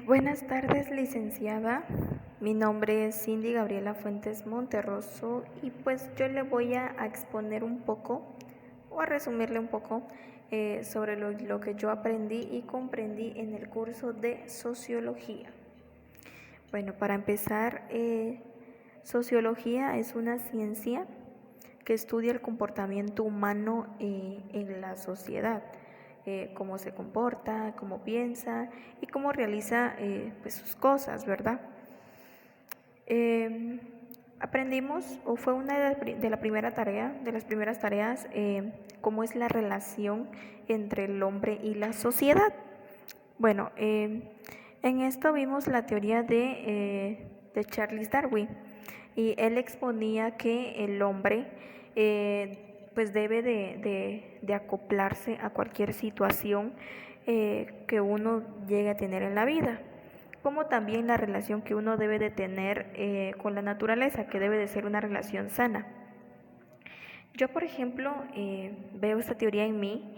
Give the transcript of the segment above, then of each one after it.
Buenas tardes, licenciada. Mi nombre es Cindy Gabriela Fuentes Monterroso y pues yo le voy a exponer un poco o a resumirle un poco sobre lo que yo aprendí y comprendí en el curso de sociología. Bueno, para empezar, sociología es una ciencia que estudia el comportamiento humano en la sociedad, cómo se comporta, cómo piensa y cómo realiza pues sus cosas, ¿verdad? Aprendimos, o fue una de las primeras tareas, cómo es la relación entre el hombre y la sociedad. Bueno, en esto vimos la teoría de Charles Darwin y él exponía que el hombre pues debe de acoplarse a cualquier situación que uno llegue a tener en la vida, como también la relación que uno debe de tener con la naturaleza, que debe de ser una relación sana. Yo, por ejemplo, veo esta teoría en mí,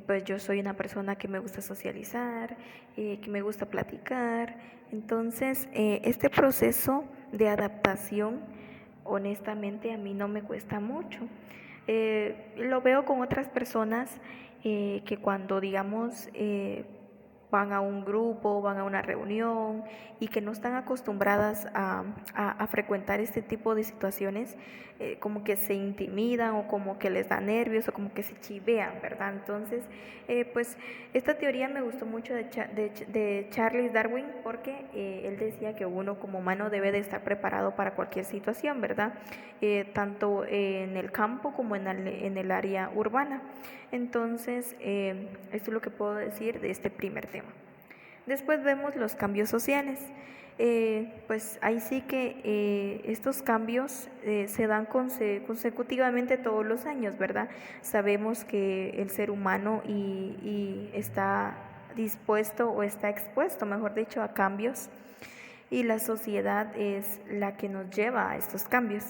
pues yo soy una persona que me gusta socializar, que me gusta platicar, entonces este proceso de adaptación, honestamente, a mí no me cuesta mucho. Lo veo con otras personas que cuando, digamos, van a un grupo, van a una reunión y que no están acostumbradas a frecuentar este tipo de situaciones, como que se intimidan o como que les da nervios o como que se chivean, ¿verdad? Entonces, pues esta teoría me gustó mucho de Charles Darwin porque él decía que uno como humano debe de estar preparado para cualquier situación, ¿verdad? Tanto en el campo como en el área urbana. Entonces, esto es lo que puedo decir de este primer tema. Después vemos los cambios sociales. Pues ahí sí que estos cambios se dan consecutivamente todos los años, ¿verdad? Sabemos que el ser humano y está dispuesto o está expuesto, mejor dicho, a cambios y la sociedad es la que nos lleva a estos cambios.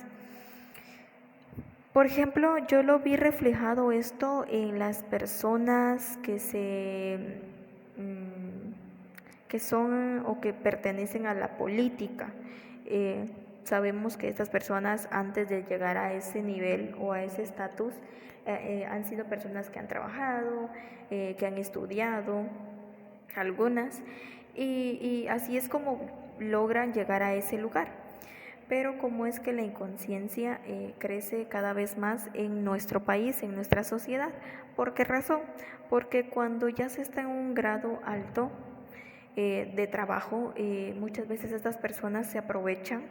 Por ejemplo, yo lo vi reflejado esto en las personas que son o que pertenecen a la política. Sabemos que estas personas antes de llegar a ese nivel o a ese estatus han sido personas que han trabajado, que han estudiado, algunas, y así es como logran llegar a ese lugar. Pero cómo es que la inconsciencia crece cada vez más en nuestro país, en nuestra sociedad. ¿Por qué razón? Porque cuando ya se está en un grado alto de trabajo, muchas veces estas personas se aprovechan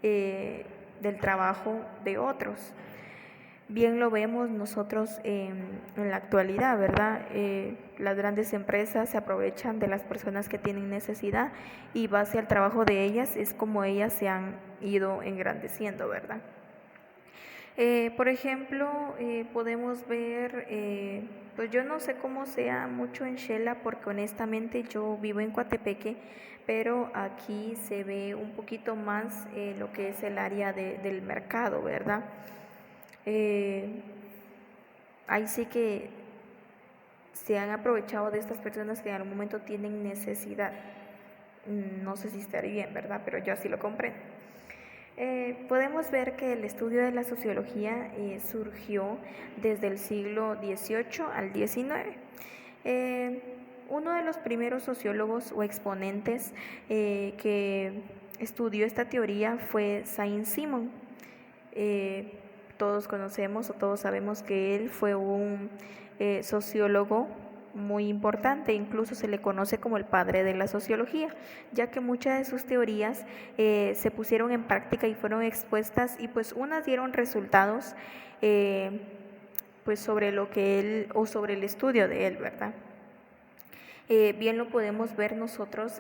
del trabajo de otros. Bien lo vemos nosotros en la actualidad, ¿verdad? Las grandes empresas se aprovechan de las personas que tienen necesidad y base al trabajo de ellas es como ellas se han ido engrandeciendo, ¿verdad? Por ejemplo, podemos ver, pues yo no sé cómo sea mucho en Shela porque honestamente yo vivo en Coatepeque, pero aquí se ve un poquito más lo que es el área del mercado, ¿verdad? Ahí sí que se han aprovechado de estas personas que en algún momento tienen necesidad. No sé si estaría bien, ¿verdad? Pero yo así lo comprendo. Podemos ver que el estudio de la sociología surgió desde el siglo XVIII al XIX. Uno de los primeros sociólogos o exponentes que estudió esta teoría fue Saint-Simon. Todos conocemos o todos sabemos que él fue un sociólogo muy importante, incluso se le conoce como el padre de la sociología, ya que muchas de sus teorías se pusieron en práctica y fueron expuestas y pues unas dieron resultados pues sobre lo que él o sobre el estudio de él, ¿verdad? Bien lo podemos ver nosotros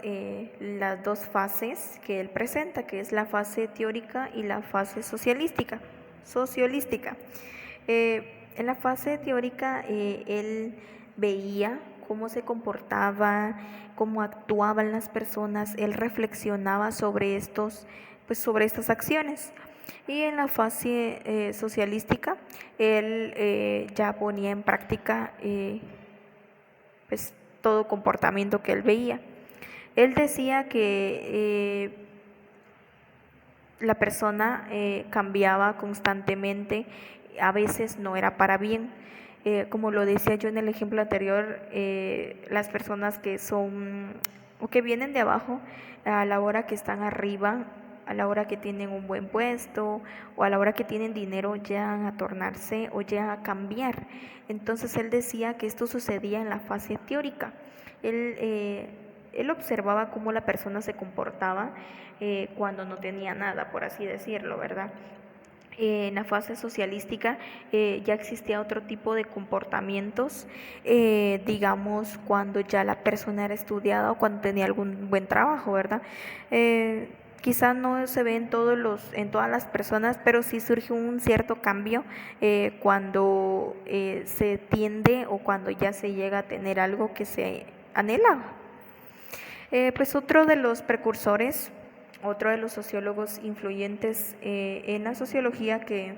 las dos fases que él presenta, que es la fase teórica y la fase sociolística. En la fase teórica él veía cómo se comportaba, cómo actuaban las personas, él reflexionaba sobre pues sobre estas acciones. Y en la fase socialística, él ya ponía en práctica pues todo comportamiento que él veía. Él decía que la persona cambiaba constantemente, a veces no era para bien. Como lo decía yo en el ejemplo anterior, las personas que son o que vienen de abajo, a la hora que están arriba, a la hora que tienen un buen puesto o a la hora que tienen dinero, llegan a tornarse o llegan a cambiar. Entonces él decía que esto sucedía en la fase teórica. Él, eh, él observaba cómo la persona se comportaba cuando no tenía nada, por así decirlo, ¿verdad? En la fase socialística ya existía otro tipo de comportamientos, digamos, cuando ya la persona era estudiada o cuando tenía algún buen trabajo, ¿verdad? Quizás no se ve en todas las personas, pero sí surge un cierto cambio cuando se tiende o cuando ya se llega a tener algo que se anhelaba. Pues otro de los precursores, otro de los sociólogos influyentes en la sociología que,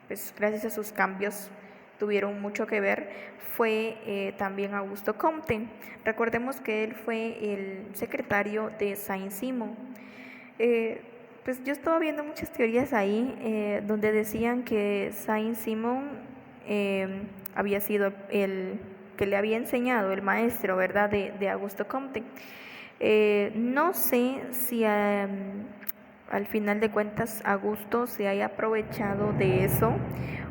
pues, gracias a sus cambios tuvieron mucho que ver, fue también Augusto Comte. Recordemos que él fue el secretario de Saint-Simon. Pues yo estaba viendo muchas teorías ahí donde decían que Saint-Simon había sido el que le había enseñado, el maestro, ¿verdad?, de Augusto Comte. No sé si al final de cuentas Augusto se haya aprovechado de eso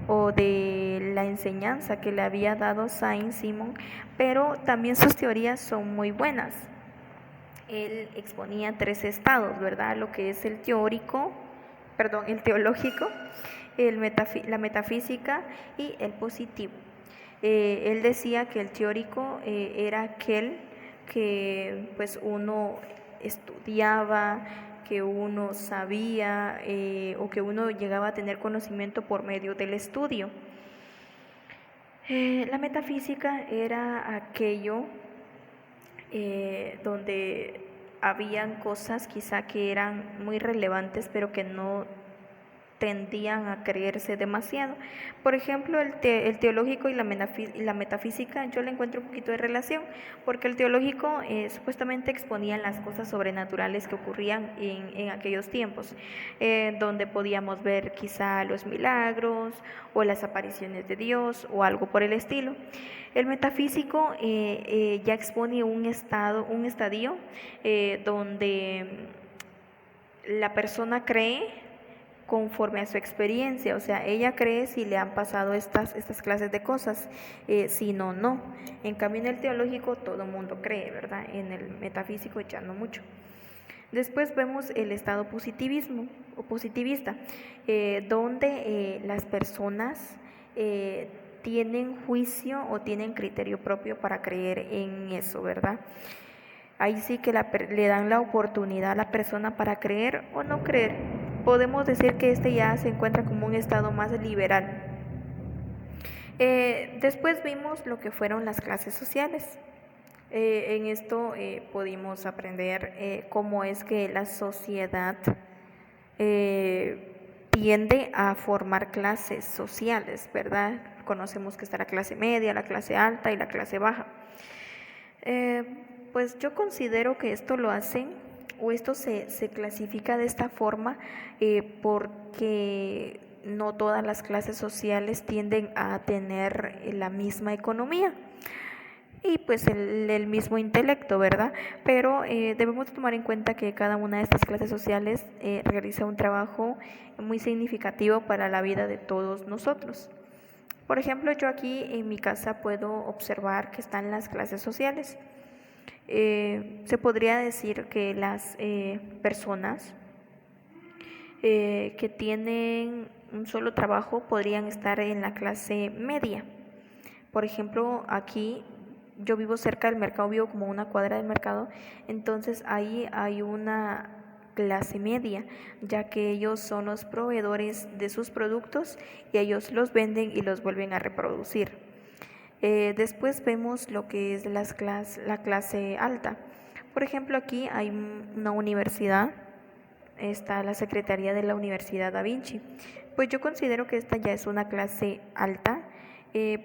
o de la enseñanza que le había dado Saint-Simon, pero también sus teorías son muy buenas. Él exponía tres estados, ¿verdad? Lo que es el teórico, perdón, el teológico, la metafísica y el positivo. Él decía que el teórico era aquel que pues uno estudiaba, que uno sabía o que uno llegaba a tener conocimiento por medio del estudio. La metafísica era aquello donde habían cosas quizá que eran muy relevantes pero que no tendían a creerse demasiado. Por ejemplo, el teológico y la metafísica yo le encuentro un poquito de relación, porque el teológico supuestamente exponía las cosas sobrenaturales que ocurrían en aquellos tiempos, donde podíamos ver quizá los milagros o las apariciones de Dios o algo por el estilo. El metafísico ya expone un estadio donde la persona cree conforme a su experiencia, o sea, ella cree si le han pasado estas clases de cosas, si no, no. En cambio, en el teológico todo el mundo cree, ¿verdad? En el metafísico ya no mucho. Después vemos el estado positivismo o positivista, donde las personas tienen juicio o tienen criterio propio para creer en eso, ¿verdad? Ahí sí que le dan la oportunidad a la persona para creer o no creer. Podemos decir que este ya se encuentra como un estado más liberal. Después vimos lo que fueron las clases sociales. En esto pudimos aprender cómo es que la sociedad tiende a formar clases sociales, ¿verdad? Conocemos que está la clase media, la clase alta y la clase baja. Pues yo considero que esto lo hacen o esto se clasifica de esta forma porque no todas las clases sociales tienden a tener la misma economía y pues el mismo intelecto, ¿verdad? Pero debemos tomar en cuenta que cada una de estas clases sociales realiza un trabajo muy significativo para la vida de todos nosotros. Por ejemplo, yo aquí en mi casa puedo observar que están las clases sociales. Se podría decir que las personas que tienen un solo trabajo podrían estar en la clase media. Por ejemplo, aquí yo vivo cerca del mercado, vivo como una cuadra del mercado, entonces ahí hay una clase media, ya que ellos son los proveedores de sus productos y ellos los venden y los vuelven a reproducir. Después vemos lo que es la clase alta. Por ejemplo, aquí hay una universidad, está la Secretaría de la Universidad Da Vinci. Pues yo considero que esta ya es una clase alta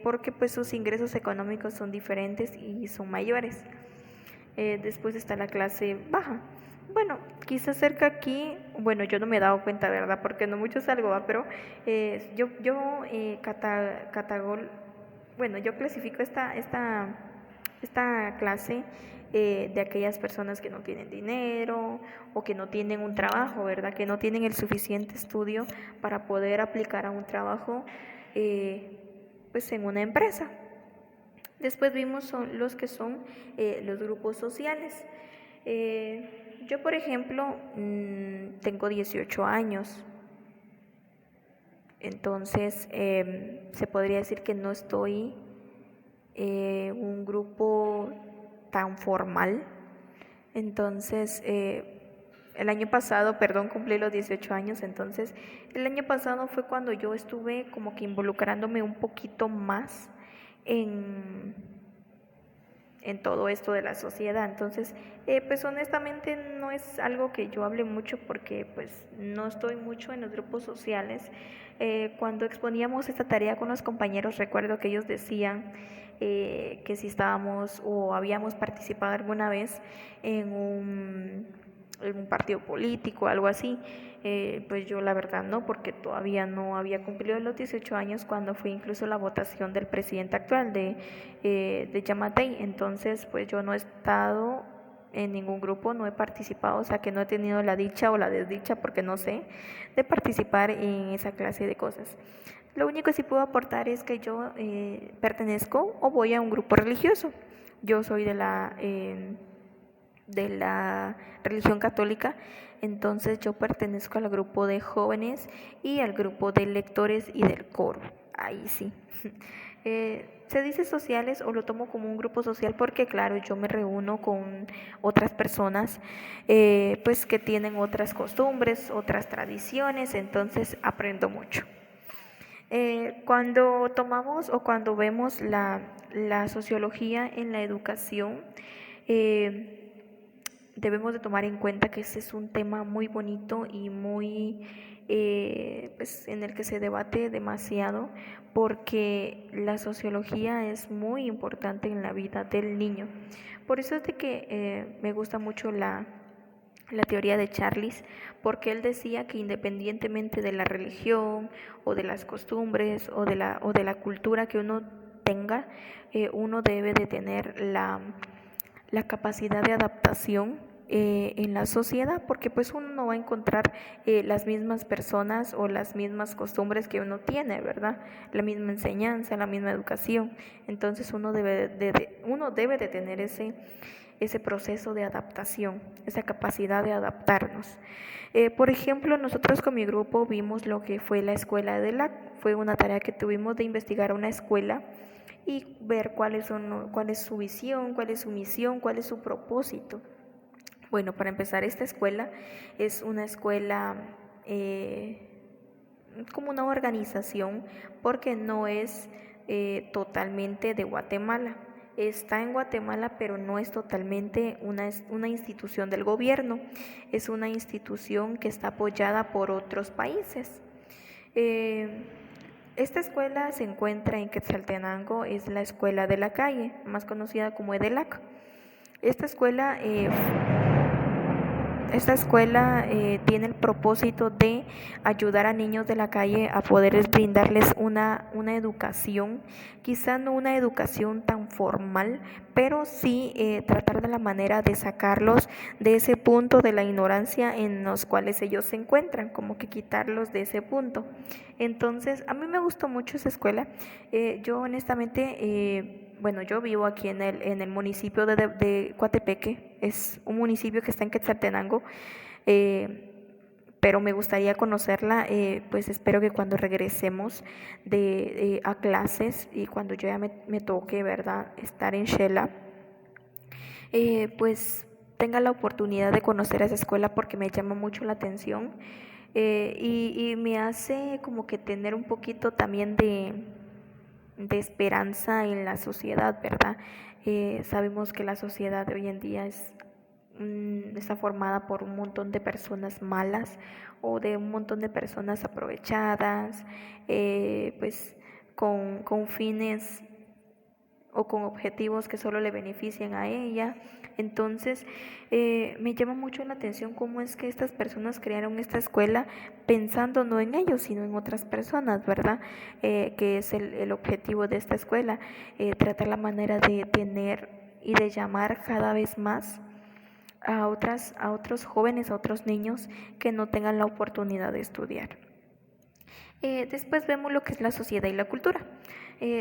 porque pues sus ingresos económicos son diferentes y son mayores. después está la clase baja. Bueno, quizás cerca aquí, bueno, yo no me he dado cuenta, ¿verdad? Porque no mucho salgo, ¿va? Pero bueno, yo clasifico esta clase de aquellas personas que no tienen dinero o que no tienen un trabajo, ¿verdad? Que no tienen el suficiente estudio para poder aplicar a un trabajo pues en una empresa. Después vimos los que son los grupos sociales. Yo, por ejemplo, tengo 18 años, entonces se podría decir que no estoy un grupo tan formal. Entonces, el año pasado, perdón, cumplí los 18 años, entonces el año pasado fue cuando yo estuve como que involucrándome un poquito más en, en todo esto de la sociedad. Entonces, pues honestamente no es algo que yo hable mucho porque pues no estoy mucho en los grupos sociales. Cuando exponíamos esta tarea con los compañeros, recuerdo que ellos decían que si estábamos o habíamos participado alguna vez en un partido político, algo así. Pues yo la verdad no, porque todavía no había cumplido los 18 años cuando fue incluso la votación del presidente actual de Yamatei. Entonces pues yo no he estado en ningún grupo, no he participado, o sea que no he tenido la dicha o la desdicha, porque no sé, de participar en esa clase de cosas. Lo único que sí puedo aportar es que yo pertenezco o voy a un grupo religioso. Yo soy de la religión católica, entonces yo pertenezco al grupo de jóvenes y al grupo de lectores y del coro. Ahí sí. Se dice sociales o lo tomo como un grupo social porque claro, yo me reúno con otras personas pues que tienen otras costumbres, otras tradiciones, entonces aprendo mucho. Cuando tomamos o cuando vemos la sociología en la educación, debemos de tomar en cuenta que ese es un tema muy bonito y muy pues, en el que se debate demasiado, porque la sociología es muy importante en la vida del niño. Por eso es de que me gusta mucho la teoría de Charles, porque él decía que independientemente de la religión o de las costumbres o de la cultura que uno tenga, uno debe de tener la capacidad de adaptación en la sociedad, porque pues uno no va a encontrar las mismas personas o las mismas costumbres que uno tiene, ¿verdad? La misma enseñanza, la misma educación. Entonces uno debe de tener ese proceso de adaptación, esa capacidad de adaptarnos. Por ejemplo, nosotros con mi grupo vimos lo que fue la escuela de fue una tarea que tuvimos de investigar una escuela y ver cuál es su visión, cuál es su misión, cuál es su propósito. Bueno, para empezar, esta escuela es una escuela como una organización porque no es totalmente de Guatemala. Está en Guatemala, pero no es totalmente una institución del gobierno. Es una institución que está apoyada por otros países. Esta escuela se encuentra en Quetzaltenango, es la escuela de la calle, más conocida como EDELAC. Esta escuela tiene el propósito de ayudar a niños de la calle a poder brindarles una educación, quizá no una educación tan formal, pero sí tratar de la manera de sacarlos de ese punto de la ignorancia en los cuales ellos se encuentran, como que quitarlos de ese punto. Entonces, a mí me gustó mucho esa escuela. Yo honestamente, bueno, yo vivo aquí en el municipio de Coatepeque, es un municipio que está en Quetzaltenango, pero me gustaría conocerla, pues espero que cuando regresemos a clases y cuando yo ya me toque, ¿verdad?, estar en Shela, pues tenga la oportunidad de conocer esa escuela porque me llama mucho la atención y me hace como que tener un poquito también de esperanza en la sociedad, ¿verdad? Sabemos que la sociedad de hoy en día está formada por un montón de personas malas o de un montón de personas aprovechadas, pues con fines o con objetivos que solo le benefician a ella. Entonces, me llama mucho la atención cómo es que estas personas crearon esta escuela pensando no en ellos, sino en otras personas, ¿verdad? Que es el objetivo de esta escuela, tratar la manera de tener y de llamar cada vez más a otros jóvenes, a otros niños que no tengan la oportunidad de estudiar. Después vemos lo que es la sociedad y la cultura.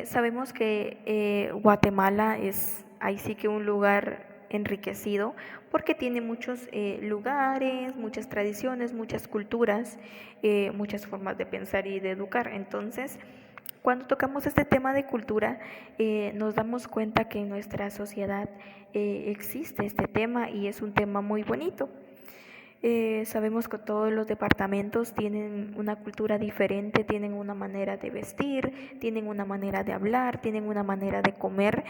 Sabemos que Guatemala es ahí sí que un lugar enriquecido porque tiene muchos lugares, muchas tradiciones, muchas culturas, muchas formas de pensar y de educar. Entonces, cuando tocamos este tema de cultura, nos damos cuenta que en nuestra sociedad existe este tema y es un tema muy bonito. Sabemos que todos los departamentos tienen una cultura diferente, tienen una manera de vestir, tienen una manera de hablar, tienen una manera de comer,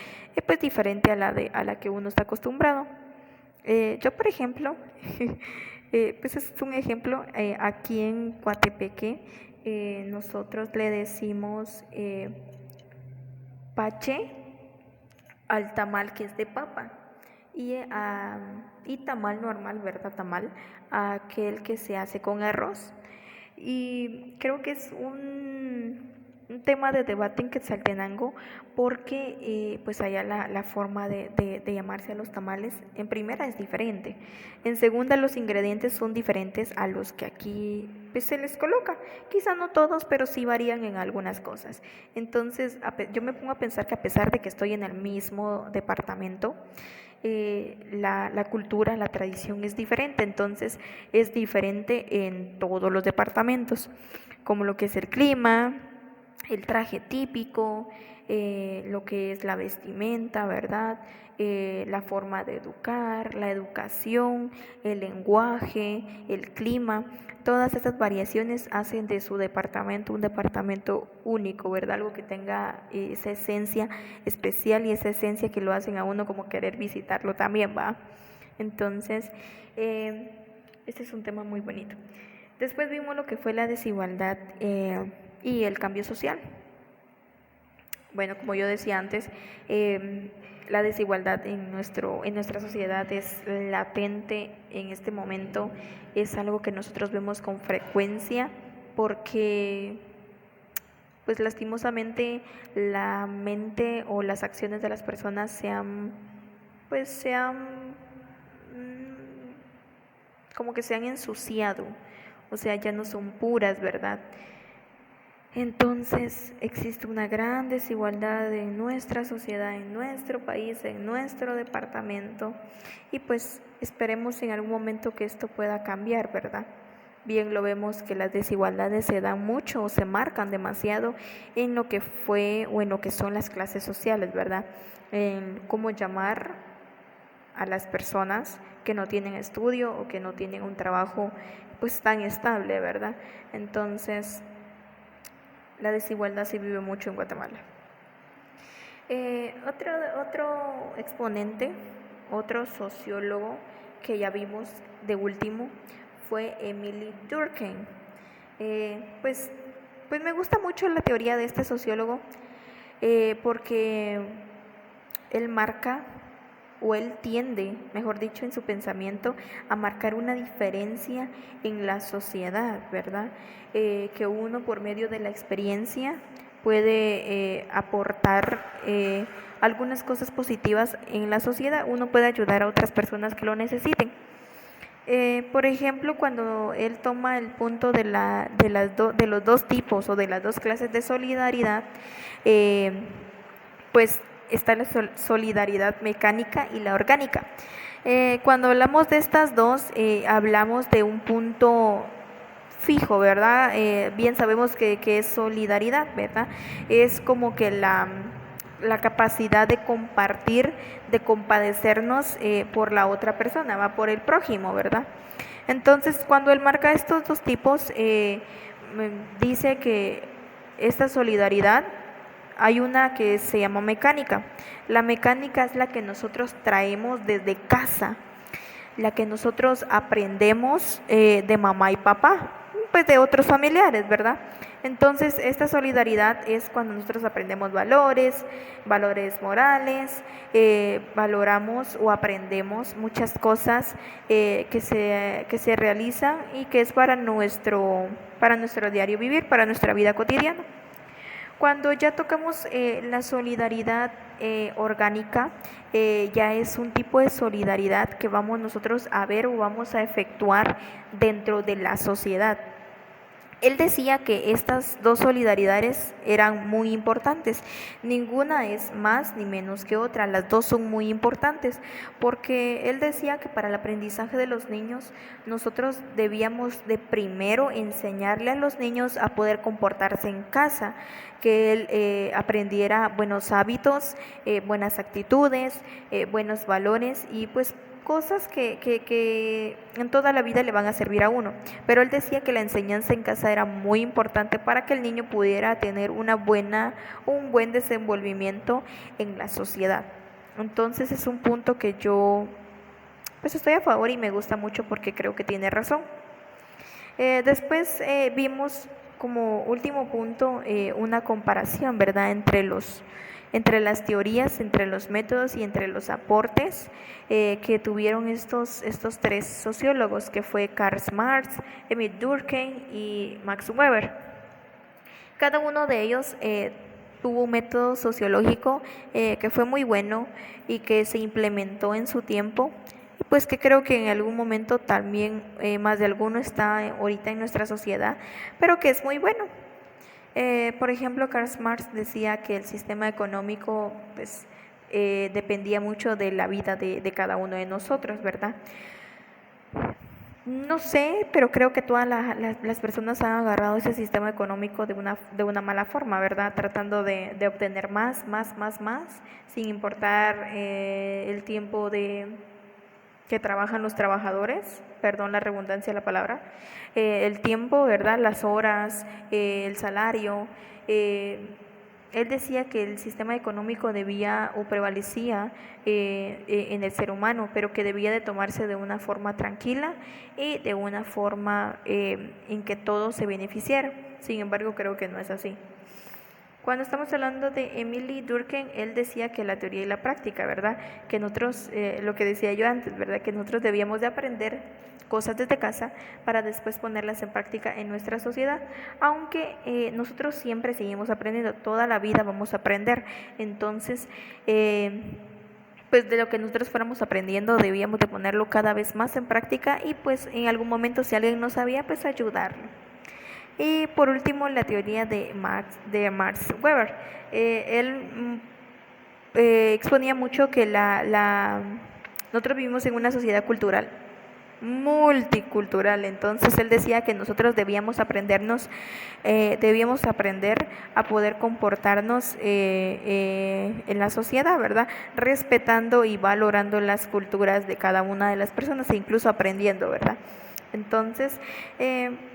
pues diferente a la que uno está acostumbrado. Yo, por ejemplo, pues es un ejemplo, aquí en Coatepeque, nosotros le decimos pache al tamal que es de papa y tamal normal, ¿verdad? Tamal, aquel que se hace con arroz. Y creo que es un tema de debate en Quetzaltenango porque pues allá la forma de llamarse a los tamales en primera es diferente, en segunda los ingredientes son diferentes a los que aquí pues, se les coloca, quizá no todos pero sí varían en algunas cosas. Entonces yo me pongo a pensar que a pesar de que estoy en el mismo departamento, la cultura, la tradición es diferente, entonces es diferente en todos los departamentos, como lo que es el clima, el traje típico, lo que es la vestimenta, ¿verdad? La forma de educar, la educación, el lenguaje, el clima, todas estas variaciones hacen de su departamento un departamento único, ¿verdad? Algo que tenga esa esencia especial y esa esencia que lo hacen a uno como querer visitarlo también, ¿va? Entonces, este es un tema muy bonito. Después vimos lo que fue la desigualdad y el cambio social. Bueno, como yo decía antes, la desigualdad en nuestra sociedad es latente en este momento, es algo que nosotros vemos con frecuencia porque pues lastimosamente la mente o las acciones de las personas como que se han ensuciado, o sea, ya no son puras, ¿verdad? Entonces existe una gran desigualdad en nuestra sociedad, en nuestro país, en nuestro departamento y pues esperemos en algún momento que esto pueda cambiar, ¿verdad? Bien lo vemos que las desigualdades se dan mucho o se marcan demasiado en lo que fue o en lo que son las clases sociales, ¿verdad? En cómo llamar a las personas que no tienen estudio o que no tienen un trabajo pues tan estable, ¿verdad? Entonces la desigualdad se vive mucho en Guatemala. Otro exponente, otro sociólogo que ya vimos de último fue Emile Durkheim. Pues me gusta mucho la teoría de este sociólogo porque él marca o él tiende, mejor dicho, en su pensamiento a marcar una diferencia en la sociedad, ¿verdad? Que uno por medio de la experiencia puede aportar algunas cosas positivas en la sociedad, uno puede ayudar a otras personas que lo necesiten. Por ejemplo, cuando él toma el punto de los dos tipos o de las dos clases de solidaridad, pues está la solidaridad mecánica y la orgánica. Cuando hablamos de estas dos, hablamos de un punto fijo, ¿verdad? Bien sabemos que es solidaridad, ¿verdad? Es como que la capacidad de compartir, de compadecernos por la otra persona, va por el prójimo, ¿verdad? Entonces, cuando él marca estos dos tipos, dice que esta solidaridad, hay una que se llama mecánica. La mecánica es la que nosotros traemos desde casa, la que nosotros aprendemos de mamá y papá, pues de otros familiares, ¿verdad? Entonces, esta solidaridad es cuando nosotros aprendemos valores, valores morales, valoramos o aprendemos muchas cosas que se realizan y que es para nuestro diario vivir, para nuestra vida cotidiana. Cuando ya tocamos la solidaridad orgánica, ya es un tipo de solidaridad que vamos nosotros a ver o vamos a efectuar dentro de la sociedad. Él decía que estas dos solidaridades eran muy importantes. Ninguna es más ni menos que otra, las dos son muy importantes, porque él decía que para el aprendizaje de los niños nosotros debíamos de primero enseñarle a los niños a poder comportarse en casa, que él aprendiera buenos hábitos, buenas actitudes, buenos valores y pues cosas que en toda la vida le van a servir a uno. Pero él decía que la enseñanza en casa era muy importante para que el niño pudiera tener un buen desenvolvimiento en la sociedad. Entonces es un punto que yo pues estoy a favor y me gusta mucho porque creo que tiene razón. Después vimos como último punto una comparación, ¿verdad?, entre las teorías, entre los métodos y entre los aportes que tuvieron estos tres sociólogos, que fue Karl Marx, Emil Durkheim y Max Weber. Cada uno de ellos tuvo un método sociológico que fue muy bueno y que se implementó en su tiempo, y pues que creo que en algún momento también más de alguno está ahorita en nuestra sociedad, pero que es muy bueno. Por ejemplo, Karl Marx decía que el sistema económico pues, dependía mucho de la vida de cada uno de nosotros, ¿verdad? No sé, pero creo que todas las personas han agarrado ese sistema económico de una mala forma, ¿verdad? Tratando de obtener más, sin importar el tiempo que trabajan los trabajadores, perdón la redundancia de la palabra, el tiempo, ¿verdad?, las horas, el salario. Él decía que el sistema económico debía o prevalecía en el ser humano, pero que debía de tomarse de una forma tranquila y de una forma en que todo se beneficiara. Sin embargo, creo que no es así. Cuando estamos hablando de Emily Durkheim, él decía que la teoría y la práctica, ¿verdad? Que nosotros, lo que decía yo antes, ¿verdad? Que nosotros debíamos de aprender cosas desde casa para después ponerlas en práctica en nuestra sociedad, aunque nosotros siempre seguimos aprendiendo, toda la vida vamos a aprender. Entonces, pues de lo que nosotros fuéramos aprendiendo debíamos de ponerlo cada vez más en práctica y pues en algún momento si alguien no sabía, pues ayudarlo. Y por último, la teoría de Max Weber. Él exponía mucho que nosotros vivimos en una sociedad cultural, multicultural. Entonces él decía que nosotros debíamos aprender a poder comportarnos en la sociedad, ¿verdad? Respetando y valorando las culturas de cada una de las personas e incluso aprendiendo, ¿verdad? Entonces,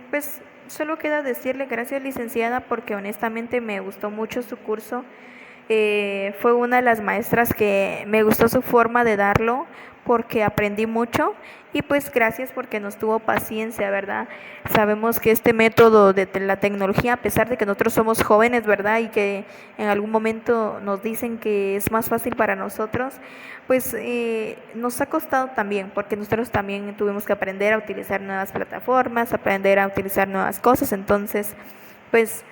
pues solo queda decirle gracias, licenciada, porque honestamente me gustó mucho su curso. Fue una de las maestras que me gustó su forma de darlo porque aprendí mucho y pues gracias porque nos tuvo paciencia, ¿verdad? Sabemos que este método de la tecnología, a pesar de que nosotros somos jóvenes, ¿verdad? Y que en algún momento nos dicen que es más fácil para nosotros, pues nos ha costado también porque nosotros también tuvimos que aprender a utilizar nuevas plataformas, aprender a utilizar nuevas cosas, entonces pues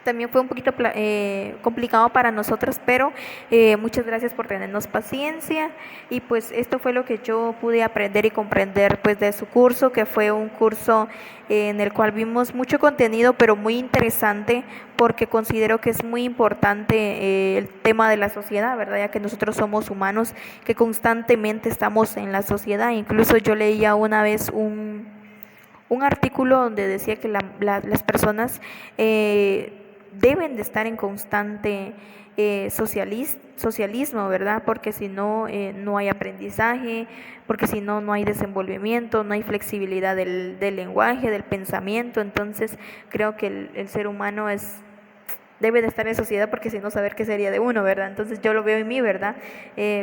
también fue un poquito complicado para nosotros, pero muchas gracias por tenernos paciencia y pues esto fue lo que yo pude aprender y comprender pues de su curso, que fue un curso en el cual vimos mucho contenido, pero muy interesante porque considero que es muy importante el tema de la sociedad, ¿verdad? Ya que nosotros somos humanos que constantemente estamos en la sociedad. Incluso yo leía una vez un artículo donde decía que las personas deben de estar en constante socialismo, ¿verdad? Porque si no, no hay aprendizaje, porque si no, no hay desenvolvimiento, no hay flexibilidad del lenguaje, del pensamiento. Entonces, creo que el ser humano debe de estar en sociedad porque si no saber qué sería de uno, ¿verdad? Entonces yo lo veo en mí, ¿verdad?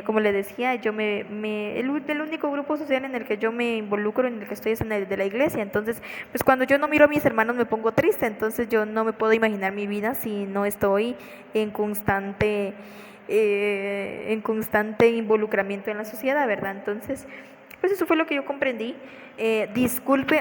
Como le decía, el único grupo social en el que yo me involucro, en el que estoy es en el de la iglesia. Entonces, pues cuando yo no miro a mis hermanos me pongo triste, entonces yo no me puedo imaginar mi vida si no estoy en constante involucramiento en la sociedad, ¿verdad? Entonces, pues eso fue lo que yo comprendí. Disculpe